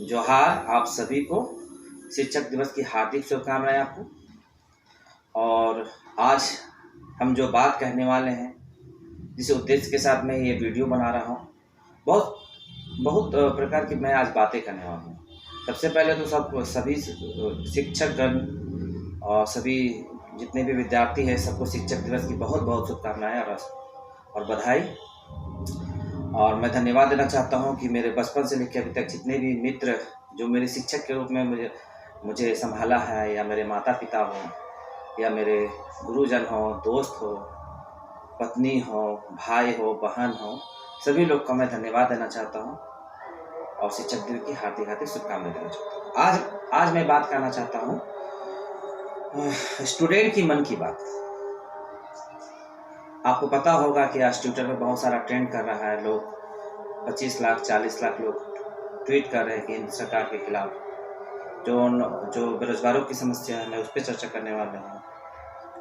जोहार आप सभी को। शिक्षक दिवस की हार्दिक शुभकामनाएं आपको। और आज हम जो बात कहने वाले हैं, जिस उद्देश्य के साथ मैं ये वीडियो बना रहा हूँ, बहुत बहुत प्रकार की मैं आज बातें करने वाला हूँ। सबसे पहले तो सभी शिक्षकगण और सभी जितने भी विद्यार्थी हैं, सबको शिक्षक दिवस की बहुत बहुत शुभकामनाएं और बधाई। और मैं धन्यवाद देना चाहता हूं कि मेरे बचपन से लेकर अभी तक जितने भी मित्र जो मेरे शिक्षक के रूप में मुझे संभाला है, या मेरे माता पिता हो, या मेरे गुरुजन हो, दोस्त हो, पत्नी हो, भाई हो, बहन हो, सभी लोग का मैं धन्यवाद देना चाहता हूं और शिक्षक दिवस की हार्दिक हार्दिक शुभकामनाएं देना चाहता हूँ। आज मैं बात करना चाहता हूँ स्टूडेंट की मन की बात। आपको पता होगा कि आज ट्विटर पर बहुत सारा ट्रेंड कर रहा है। लोग 25 लाख 40 लाख लोग ट्वीट कर रहे हैं केंद्र सरकार के खिलाफ। जो बेरोजगारों की समस्या है, मैं उस पर चर्चा करने वाला हूँ।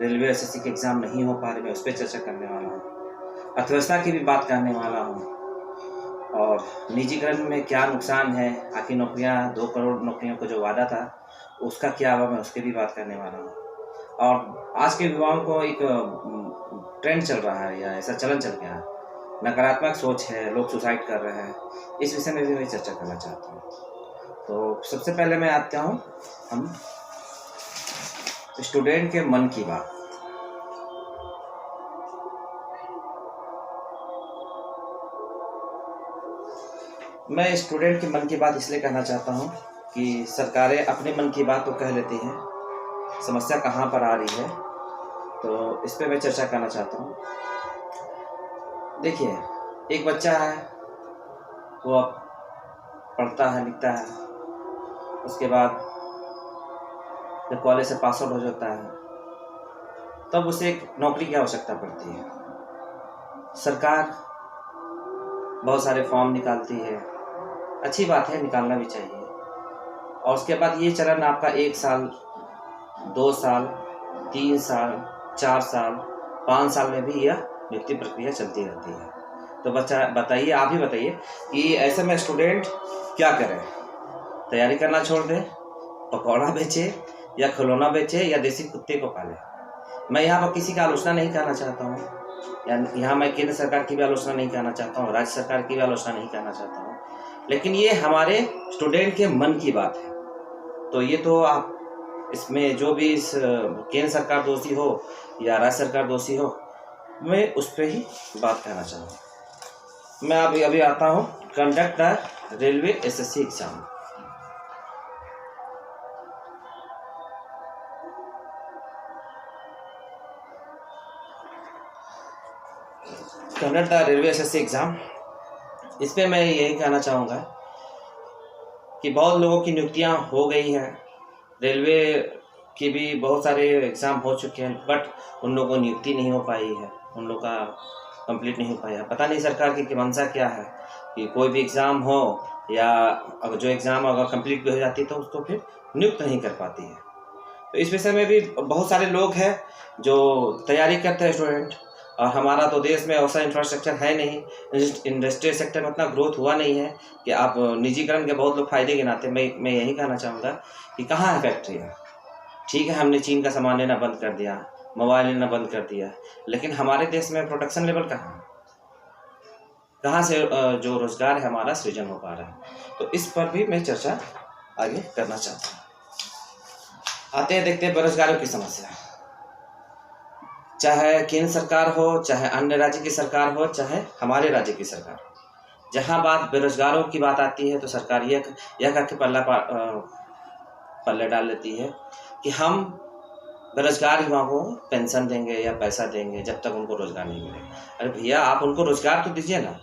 रेलवे एसएससी के एग्ज़ाम नहीं हो पा रहे, मैं उस पर चर्चा करने वाला हूँ। अर्थव्यवस्था की भी बात करने वाला हूँ और निजीकरण में क्या नुकसान है। आखिर नौकरियाँ 2 करोड़ नौकरियों का जो वादा था उसका क्या हुआ, मैं उसकी भी बात करने वाला हूँ। और आज के युवाओं को एक ट्रेंड चल रहा है, या ऐसा चलन चल गया है, नकारात्मक सोच है, लोग सुसाइड कर रहे हैं। इस विषय में भी मैं चर्चा करना चाहता हूँ। तो सबसे पहले मैं आता हूँ हम स्टूडेंट के मन की बात। मैं स्टूडेंट के मन की बात इसलिए कहना चाहता हूँ कि सरकारें अपने मन की बात तो कह लेती हैं, समस्या कहाँ पर आ रही है, तो इस पर मैं चर्चा करना चाहता हूँ। देखिए, एक बच्चा है, वो अब पढ़ता है, लिखता है, उसके बाद जब कॉलेज से पास आउट हो जाता है तब उसे एक नौकरी की आवश्यकता पड़ती है। सरकार बहुत सारे फॉर्म निकालती है, अच्छी बात है, निकालना भी चाहिए। और उसके बाद ये चलन आपका 1 साल, 2 साल, 3 साल, 4 साल, 5 साल में भी यह नियुक्ति प्रक्रिया चलती रहती है। तो बच्चा बताइए, आप ही बताइए कि ऐसे में स्टूडेंट क्या करें? तैयारी करना छोड़ दे, पकौड़ा बेचे या खिलौना बेचे या देसी कुत्ते को पाले? मैं यहाँ पर किसी का आलोचना नहीं करना चाहता हूँ, या यहाँ मैं केंद्र सरकार की भी आलोचना नहीं करना चाहता हूँ, राज्य सरकार की भी आलोचना नहीं करना चाहता हूँ, लेकिन ये हमारे स्टूडेंट के मन की बात है। तो ये तो आप इसमें जो भी इस केंद्र सरकार दोषी हो या राज्य सरकार दोषी हो, मैं उस पर ही बात करना चाहूँ। मैं अभी आता हूँ conduct the railway SSC exam. Conduct the railway SSC exam, इस पर मैं यही कहना चाहूँगा कि बहुत लोगों की नियुक्तियाँ हो गई हैं। रेलवे की भी बहुत सारे एग्ज़ाम हो चुके हैं, बट उन लोगों को नियुक्ति नहीं हो पाई है, उन लोगों का कंप्लीट नहीं हो पाया। पता नहीं सरकार की मंशा क्या है कि कोई भी एग्ज़ाम हो, या अगर जो एग्ज़ाम अगर कंप्लीट भी हो जाती है तो उसको फिर नियुक्त नहीं कर पाती है। तो इस विषय में भी बहुत सारे लोग हैं जो तैयारी करते हैं स्टूडेंट। और हमारा तो देश में ऐसा इंफ्रास्ट्रक्चर है नहीं, इंडस्ट्रियल सेक्टर में उतना ग्रोथ हुआ नहीं है कि आप निजीकरण के बहुत लोग फायदे गिनाते हैं। मैं यही कहना चाहूँगा कि कहाँ है फैक्ट्रियाँ? ठीक है, हमने चीन का सामान लेना बंद कर दिया, मोबाइल लेना बंद कर दिया, लेकिन हमारे देश में प्रोडक्शन लेवल कहाँ है? कहाँ से जो रोजगार है हमारा सृजन हो पा रहा है? तो इस पर भी मैं चर्चा आगे करना चाहता हूँ। आते हैं, देखते हैं बेरोजगारों की समस्या। चाहे केंद्र सरकार हो, चाहे अन्य राज्य की सरकार हो, चाहे हमारे राज्य की सरकार हो, जहाँ बात बेरोजगारों की बात आती है तो सरकार यह करके पल्ले डाल लेती है कि हम बेरोजगार युवाओं को पेंशन देंगे या पैसा देंगे जब तक उनको रोजगार नहीं मिलेगा। अरे भैया, आप उनको रोजगार तो दीजिए ना।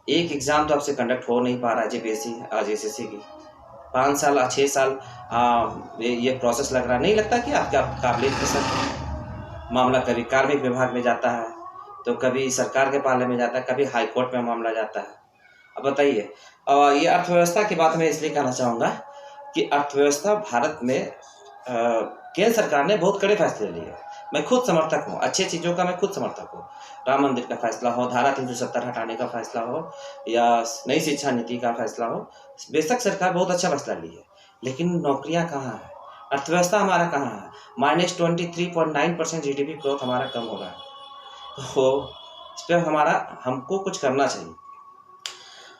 एक एग्ज़ाम तो आपसे कंडक्ट हो नहीं पा रहा है, जेपीएससी आज एसएससी की 5 साल 6 साल ये प्रोसेस लग रहा नहीं लगता कि आपका काबिलियत के साथ मामला कभी कार्मिक विभाग में जाता है, तो कभी सरकार के पाले में जाता है, कभी हाई कोर्ट में मामला जाता है। अब बताइए, ये अर्थव्यवस्था की बात मैं इसलिए कहना चाहूँगा कि अर्थव्यवस्था भारत में केंद्र सरकार ने बहुत कड़े फैसले लिए। मैं खुद समर्थक हूँ, अच्छी चीज़ों का मैं खुद समर्थक हूँ। राम मंदिर का फैसला हो, धारा 370 हटाने का फैसला हो, या नई शिक्षा नीति का फैसला हो, बेशक सरकार बहुत अच्छा फैसला ली है, लेकिन नौकरियां कहाँ है, अर्थव्यवस्था हमारा कहाँ है। -23.9% GDP ग्रोथ हमारा कम हो रहा है, तो इस पर हमको कुछ करना चाहिए।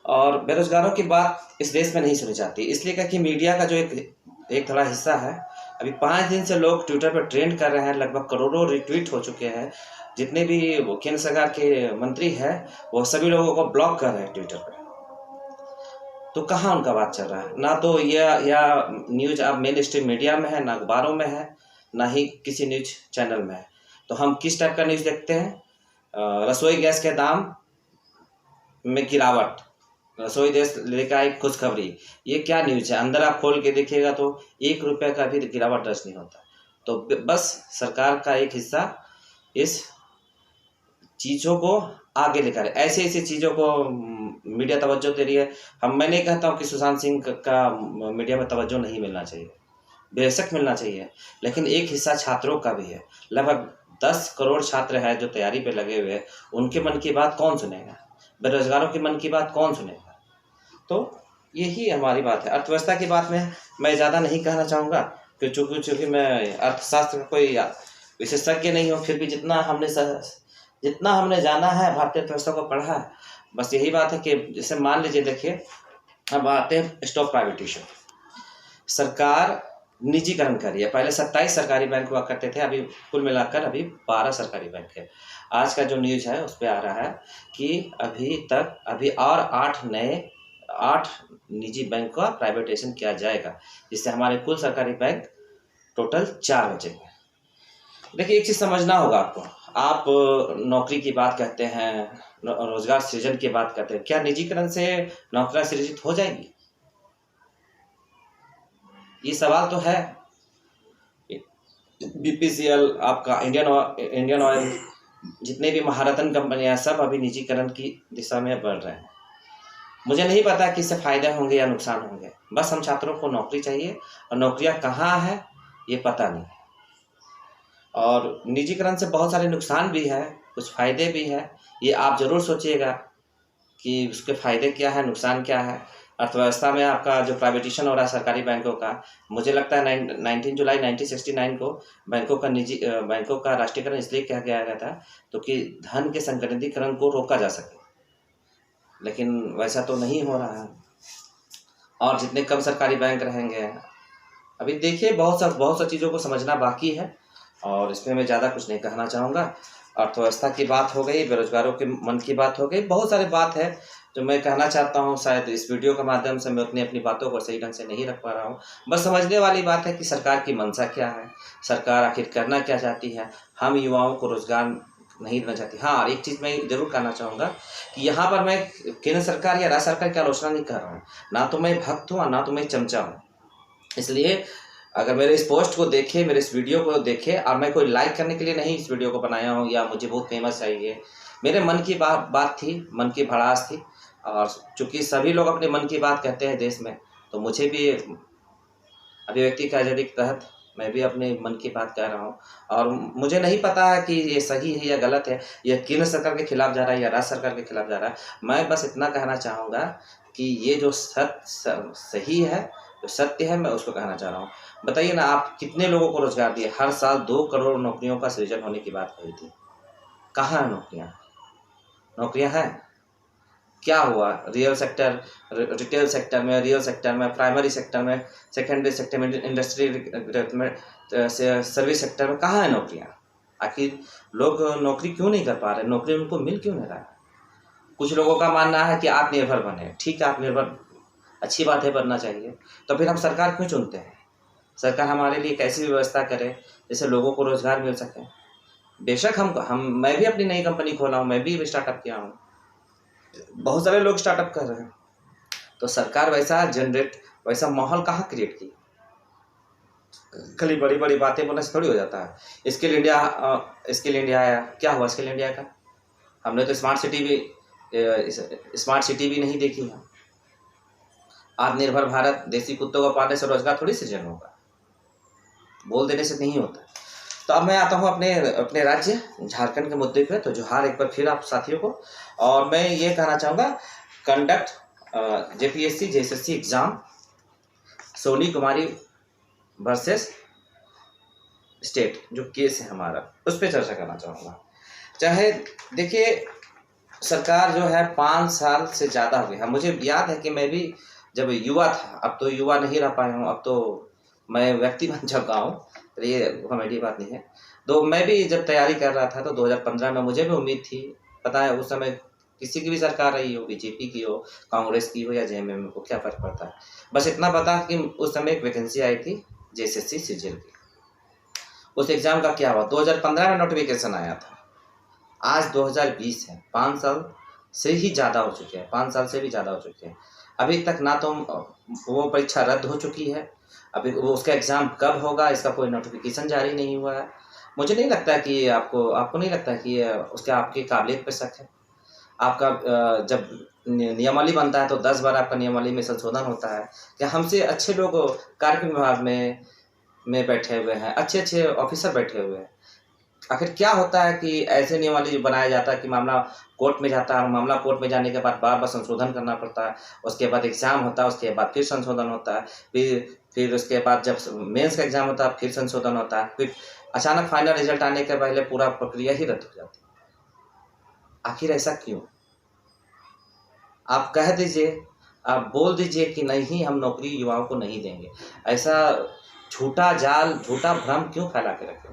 और बेरोजगारों की बात इस देश में नहीं सुनी जाती, इसलिए कि मीडिया का जो एक थोड़ा हिस्सा है, अभी 5 दिन से लोग ट्विटर पर ट्रेंड कर रहे हैं, लगभग करोड़ों रिट्वीट हो चुके हैं। जितने भी वो केंद्र सरकार के मंत्री हैं वो सभी लोगों को ब्लॉक कर रहे हैं ट्विटर पर। तो कहाँ उनका बात चल रहा है? ना तो या न्यूज अब मेन स्ट्रीम मीडिया में है, ना अखबारों में है, ना ही किसी न्यूज चैनल में है। तो हम किस टाइप का न्यूज़ देखते हैं? रसोई गैस के दाम में गिरावट, रसोई गैस लेकर आई खुशखबरी, ये क्या न्यूज़ है? अंदर आप खोल के देखिएगा तो 1 रुपये का भी गिरावट दर्ज नहीं होता। तो बस सरकार का एक हिस्सा इस चीज़ों को आगे लेकर, ऐसे ऐसी चीज़ों को मीडिया तवज्जो दे रही है। मैं नहीं कहता हूँ कि सुशांत सिंह का मीडिया में तवज्जो नहीं मिलना चाहिए, बेशक मिलना चाहिए, लेकिन एक हिस्सा छात्रों का भी है। लगभग 10 करोड़ छात्र हैं जो तैयारी पे लगे हुए हैं, उनके मन की बात कौन सुनेगा? बेरोजगारों की मन की बात कौन सुनेगा? तो यही हमारी बात है। अर्थव्यवस्था की बात में मैं ज़्यादा नहीं कहना चाहूँगा, चूँकि मैं अर्थशास्त्र का कोई विशेषज्ञ नहीं हूँ, फिर भी जितना हमने जाना है, भारतीय अर्थव्यवस्था को पढ़ा है, बस यही बात है कि जैसे मान लीजिए, देखिए अब आते हैं स्टॉप प्राइवेटेशन। सरकार निजीकरण कर रही है। पहले 27 सरकारी बैंक हुआ करते थे, अभी कुल मिलाकर अभी 12 सरकारी बैंक है। आज का जो न्यूज़ है उस पर आ रहा है कि अभी और 8 निजी बैंक का प्राइवेटेशन किया जाएगा, जिससे हमारे कुल सरकारी बैंक टोटल 4 बचेंगे। देखिए, एक चीज़ समझना होगा आपको। आप नौकरी की बात कहते हैं, रोजगार सृजन की बात करते हैं, क्या निजीकरण से नौकरियां सृजित हो जाएंगी? ये सवाल तो है। BPCL, आपका इंडियन ऑयल, जितने भी महारत्न कंपनियां, सब अभी निजीकरण की दिशा में बढ़ रहे हैं। मुझे नहीं पता कि इससे फायदे होंगे या नुकसान होंगे, बस हम छात्रों को नौकरी चाहिए, और नौकरियां कहाँ है ये पता नहीं। और निजीकरण से बहुत सारे नुकसान भी है, कुछ फ़ायदे भी है। ये आप ज़रूर सोचिएगा कि उसके फ़ायदे क्या है, नुकसान क्या है। अर्थव्यवस्था में आपका जो प्राइवेटेशन हो रहा है सरकारी बैंकों का, मुझे लगता है 19 जुलाई 1969 को बैंकों का राष्ट्रीयकरण इसलिए किया गया था तो कि धन के संकरीकरण को रोका जा सके, लेकिन वैसा तो नहीं हो रहा है। और जितने कम सरकारी बैंक रहेंगे, अभी देखिए बहुत सा चीज़ों को समझना बाकी है, और इसमें मैं ज़्यादा कुछ नहीं कहना चाहूँगा। अर्थव्यवस्था की बात हो गई, बेरोजगारों के मन की बात हो गई, बहुत सारी बात है जो मैं कहना चाहता हूँ। शायद इस वीडियो के माध्यम से मैं अपनी बातों को सही ढंग से नहीं रख पा रहा हूँ। बस समझने वाली बात है कि सरकार की मंशा क्या है, सरकार आखिर करना क्या चाहती है। हम युवाओं को रोजगार नहीं देना चाहती। हाँ, एक चीज़ मैं ज़रूर कहना चाहूँगा कि यहाँ पर मैं केंद्र सरकार या राज्य सरकार की आलोचना नहीं कर रहा हूँ, ना तो मैं भक्त हूँ और ना तो मैं चमचा हूँ। इसलिए अगर मेरे इस पोस्ट को देखे, मेरे इस वीडियो को देखे, और मैं कोई लाइक करने के लिए नहीं इस वीडियो को बनाया हूँ या मुझे बहुत फेमस चाहिए, मेरे मन की बात थी, मन की भड़ास थी। और चूँकि सभी लोग अपने मन की बात कहते हैं देश में, तो मुझे भी अभिव्यक्ति की आज़ादी के तहत मैं भी अपने मन की बात कह रहा हूँ। और मुझे नहीं पता है कि ये सही है या गलत है, या केंद्र सरकार के खिलाफ जा रहा है या राज्य सरकार के खिलाफ जा रहा है। मैं बस इतना कहना चाहूँगा कि ये जो सही है, जो सत्य है, मैं उसको कहना चाह रहा हूँ। बताइए ना, आप कितने लोगों को रोजगार दिए? हर साल 2 करोड़ नौकरियों का सृजन होने की बात कही थी। कहाँ है नौकरियाँ हैं? क्या हुआ? रिटेल सेक्टर में, रियल सेक्टर में, प्राइमरी सेक्टर में, सेकेंडरी सेक्टर में, इंडस्ट्री में, सर्विस सेक्टर में कहाँ है नौकरियाँ? आखिर लोग नौकरी क्यों नहीं कर पा रहे? नौकरी उनको मिल क्यों नहीं रहा? कुछ लोगों का मानना है कि आत्मनिर्भर बने। ठीक है, आत्मनिर्भर अच्छी बात है, बनना चाहिए। तो फिर हम सरकार क्यों चुनते हैं? सरकार हमारे लिए कैसी व्यवस्था करे जिससे लोगों को रोजगार मिल सके। बेशक मैं भी अपनी नई कंपनी खोला हूँ, मैं भी स्टार्टअप किया हूँ, बहुत सारे लोग स्टार्टअप कर रहे हैं। तो सरकार वैसा माहौल कहाँ क्रिएट की? खाली बड़ी बड़ी बातें बोलने से थोड़ी हो जाता है। स्किल इंडिया आया, क्या हुआ स्किल इंडिया का? हमने तो स्मार्ट सिटी भी नहीं देखी है। आत्मनिर्भर भारत, देसी कुत्तों को पालने से रोजगार थोड़ी सृजन होगा, बोल देने से नहीं होता। तो तो अब मैं आता हूँ अपने अपने राज्य झारखंड के मुद्दे पे। तो जोहार एक बार फिर आप साथियों को। और मैं ये कहना चाहूँगा, conduct JPSC JSSC exam Soni Kumari versus state जो केस है हमारा, उस पर चर्चा करना चाहूँगा। चाहे देखिए, सरकार जो है 5 साल से ज़्यादा हो गया। मुझे याद है कि मैं भी जब युवा था, अब तो युवा नहीं रह पाया हूँ, अब तो मैं व्यक्ति बन चुका हूँ, तो ये कॉमेडी बात नहीं है। तो मैं भी जब तैयारी कर रहा था तो 2015 में मुझे भी उम्मीद थी, पता है उस समय किसी की भी सरकार रही हो, बीजेपी की हो, कांग्रेस की हो या जेएमएम को, क्या फ़र्क पड़ता है। बस इतना पता कि उस समय एक वैकेंसी आई थी जेएसएससी सीजीएल की। उस एग्ज़ाम का क्या हुआ, 2015 में नोटिफिकेशन आया था, आज 2020 है, 5 साल से ही ज़्यादा हो चुके हैं, 5 साल से भी ज़्यादा हो चुके हैं। अभी तक ना तो वो परीक्षा रद्द हो चुकी है, अभी वो उसका एग्ज़ाम कब होगा इसका कोई नोटिफिकेशन जारी नहीं हुआ है। मुझे नहीं लगता कि आपको नहीं लगता कि उसके आपकी काबिलियत पे शक है। आपका जब नियमावली बनता है तो 10 बार आपका नियमावली में संशोधन होता है। क्या हमसे अच्छे लोग कार्यक्रम विभाग में बैठे हुए हैं, अच्छे ऑफिसर बैठे हुए हैं। आखिर क्या होता है कि ऐसे नियमावली बनाया जाता है कि मामला कोर्ट में जाता है, मामला कोर्ट में जाने के बाद बार-बार संशोधन करना पड़ता है, उसके बाद एग्ज़ाम होता है, उसके बाद फिर संशोधन होता है, फिर उसके बाद जब मेंस का एग्ज़ाम होता है फिर संशोधन होता है, फिर अचानक फाइनल रिजल्ट आने के पहले पूरा प्रक्रिया ही रद्द हो जाती है। आखिर ऐसा क्यों? आप कह दीजिए, आप बोल दीजिए कि नहीं, हम नौकरी युवाओं को नहीं देंगे। ऐसा झूठा जाल, झूठा भ्रम क्यों फैला के रखें?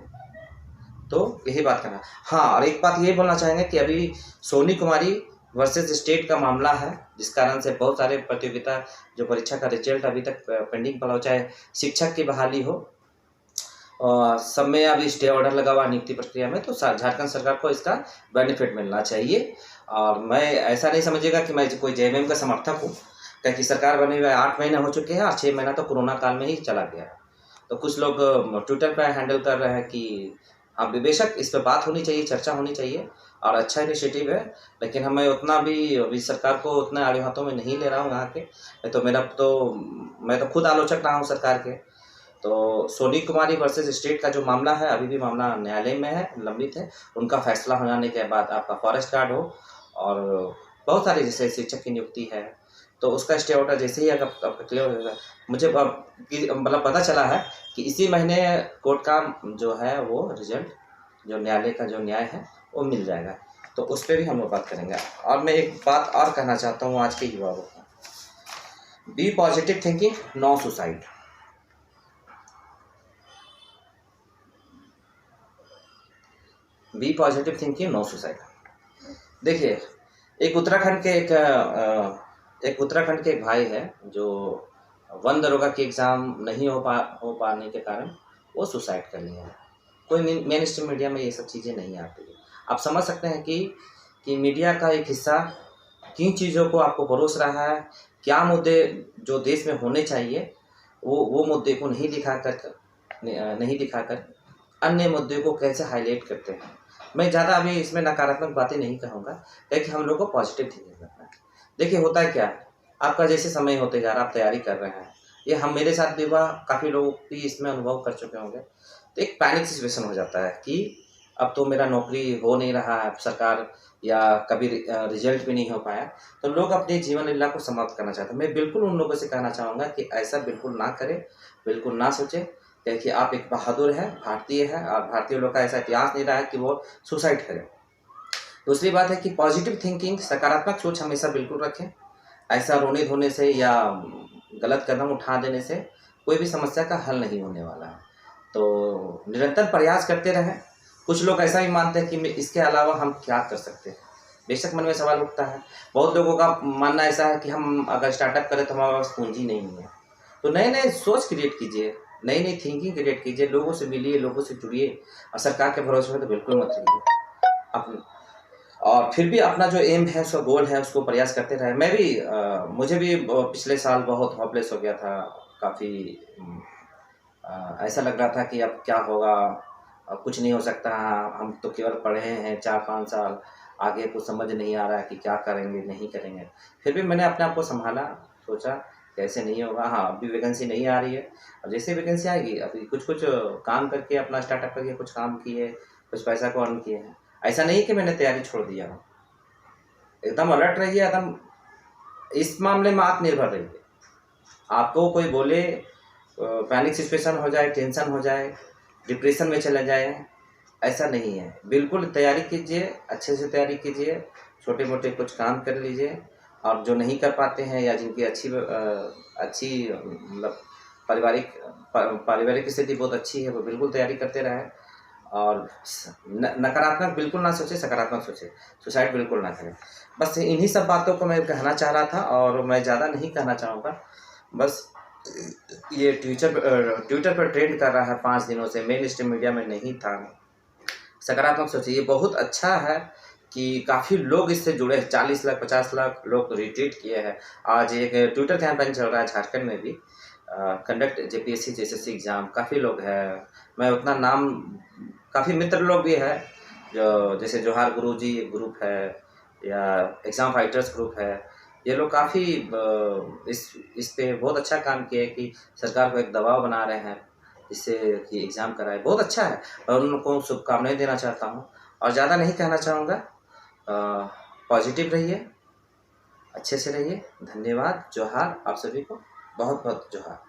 तो यही बात करना। हाँ, और एक बात ये बोलना चाहेंगे कि अभी सोनी कुमारी वर्सेस स्टेट का मामला है, जिस कारण से बहुत सारे प्रतियोगिता जो परीक्षा का रिजल्ट अभी तक पेंडिंग पड़ा हो, चाहे शिक्षक की बहाली हो, सब में अभी स्टे ऑर्डर लगा हुआ नियुक्ति प्रक्रिया में। तो झारखंड सरकार को इसका बेनिफिट मिलना चाहिए। और मैं ऐसा नहीं समझिएगा कि मैं कोई जेएमएम का समर्थक हूँ, क्योंकि सरकार बने हुए 8 महीने हो चुके हैं और 6 महीना तो कोरोना काल में ही चला गया। तो कुछ लोग ट्विटर पर हैंडल कर रहे हैं कि हाँ, बेशक इस पे बात होनी चाहिए, चर्चा होनी चाहिए और अच्छा इनिशिएटिव है, लेकिन हमें उतना भी अभी सरकार को उतना आड़े हाथों में नहीं ले रहा हूँ यहाँ के। मैं तो खुद आलोचक रहा हूँ सरकार के। तो सोनी कुमारी वर्सेस स्टेट का जो मामला है, अभी भी मामला न्यायालय में है, लंबित है। उनका फैसला हो जाने के बाद आपका फॉरेस्ट गार्ड हो और बहुत सारे जैसे शिक्षक की नियुक्ति है, तो उसका स्टे ऑर्डर जैसे ही अगर आपका क्लियर हो जाएगा, मुझे मतलब पता चला है कि इसी महीने कोर्ट का जो है वो रिजल्ट, जो न्यायालय का जो न्याय है वो मिल जाएगा। तो उस पर भी हम लोग बात करेंगे। और मैं एक बात और कहना चाहता हूँ आज के युवाओं को, be positive thinking, no suicide. Be positive thinking, no suicide. देखिए, एक उत्तराखंड के एक भाई है जो वन दरोगा की एग्ज़ाम नहीं हो पाने के कारण वो सुसाइड कर लिया है। कोई मेन स्ट्रीम मीडिया में ये सब चीज़ें नहीं आती है। आप समझ सकते हैं कि मीडिया का एक हिस्सा किन चीज़ों को आपको परोस रहा है, क्या मुद्दे जो देश में होने चाहिए वो मुद्दे को नहीं दिखाकर अन्य मुद्दे को कैसे हाईलाइट करते हैं। मैं ज़्यादा अभी इसमें नकारात्मक बातें नहीं कहूँगा, लेकिन हम लोग को पॉजिटिव थिंकिंग करना है। देखिए, होता है क्या है, आपका जैसे समय होते जा रहा है, आप तैयारी कर रहे हैं, ये मेरे साथ भी हुआ, काफ़ी लोग भी इसमें अनुभव कर चुके होंगे। तो एक पैनिक सिचुएशन हो जाता है कि अब तो मेरा नौकरी हो नहीं रहा है, सरकार या कभी रिजल्ट भी नहीं हो पाया, तो लोग अपने जीवन लीला को समाप्त करना चाहते हैं। मैं बिल्कुल उन लोगों से कहना चाहूँगा कि ऐसा बिल्कुल ना करें, बिल्कुल ना सोचें, क्योंकि आप एक बहादुर हैं, भारतीय हैं और भारतीय लोग का ऐसा इतिहास नहीं रहा है कि वो सुसाइड करें। दूसरी बात है कि पॉजिटिव थिंकिंग, सकारात्मक सोच हमेशा बिल्कुल रखें। ऐसा रोने धोने से या गलत कदम उठा देने से कोई भी समस्या का हल नहीं होने वाला है। तो निरंतर प्रयास करते रहें। कुछ लोग ऐसा भी मानते हैं कि इसके अलावा हम क्या कर सकते हैं। बेशक मन में सवाल उठता है। बहुत लोगों का मानना ऐसा है कि हम अगर स्टार्टअप करें तो हमारे पास पूंजी नहीं है। तो नए-नए सोच क्रिएट कीजिए, नई-नई थिंकिंग क्रिएट कीजिए, लोगों से मिलिए, लोगों से जुड़िए और सरकार के भरोसे में तो बिल्कुल मत रहिए। और फिर भी अपना जो एम है, उसका गोल है, उसको प्रयास करते रहे। मैं भी मुझे भी पिछले साल बहुत होपलेस हो गया था, काफ़ी ऐसा लग रहा था कि अब क्या होगा, अब कुछ नहीं हो सकता, हम तो केवल पढ़े हैं 4-5 साल, आगे कुछ समझ नहीं आ रहा है कि क्या करेंगे, नहीं करेंगे। फिर भी मैंने अपने आप को सँभाला, सोचा कैसे नहीं होगा। हाँ, अभी वैकेंसी नहीं आ रही है, अब जैसे वैकेंसी आएगी अभी कुछ कुछ काम करके अपना स्टार्टअप करके कुछ काम किए, कुछ पैसा को अर्न किए हैं। ऐसा नहीं कि मैंने तैयारी छोड़ दिया हो। एकदम अलर्ट रहिए, एकदम इस मामले में आत्मनिर्भर रहिए। आपको कोई बोले पैनिक सिचुएशन हो जाए, टेंशन हो जाए, डिप्रेशन में चले जाए, ऐसा नहीं है। बिल्कुल तैयारी कीजिए, अच्छे से तैयारी कीजिए, छोटे मोटे कुछ काम कर लीजिए। और जो नहीं कर पाते हैं या जिनकी अच्छी मतलब पारिवारिक स्थिति बहुत अच्छी है, वो बिल्कुल तैयारी करते रहें। और नकारात्मक बिल्कुल ना सोचे, सकारात्मक सोचे, सुसाइड बिल्कुल ना करें। बस इन्हीं सब बातों को मैं कहना चाह रहा था, और मैं ज़्यादा नहीं कहना चाहूँगा। बस ये ट्विटर पर ट्रेंड कर रहा है 5 दिनों से, मेन स्ट्रीम मीडिया में नहीं था। सकारात्मक सोचिए, ये बहुत अच्छा है कि काफ़ी लोग इससे जुड़े हैं। 40 लाख 50 लाख लोग रिट्वीट किए हैं। आज एक ट्विटर कैंपेन चल रहा है झारखंड में भी, कंडक्ट जेपीएससी जेएसएससी एग्ज़ाम, काफ़ी लोग हैं। मैं उतना नाम, काफ़ी मित्र लोग भी हैं, जो जैसे जोहार गुरुजी एक ग्रुप है, या एग्ज़ाम फाइटर्स ग्रुप है। ये लोग काफ़ी इस पे बहुत अच्छा काम किया है कि सरकार को एक दबाव बना रहे हैं जिससे कि एग्ज़ाम कराए। बहुत अच्छा है, और उन लोगों को शुभकामनाएं देना चाहता हूँ, और ज़्यादा नहीं कहना चाहूँगा। पॉजिटिव रहिए, अच्छे से रहिए। धन्यवाद, जोहार आप सभी को, बहुत बहुत जोहार।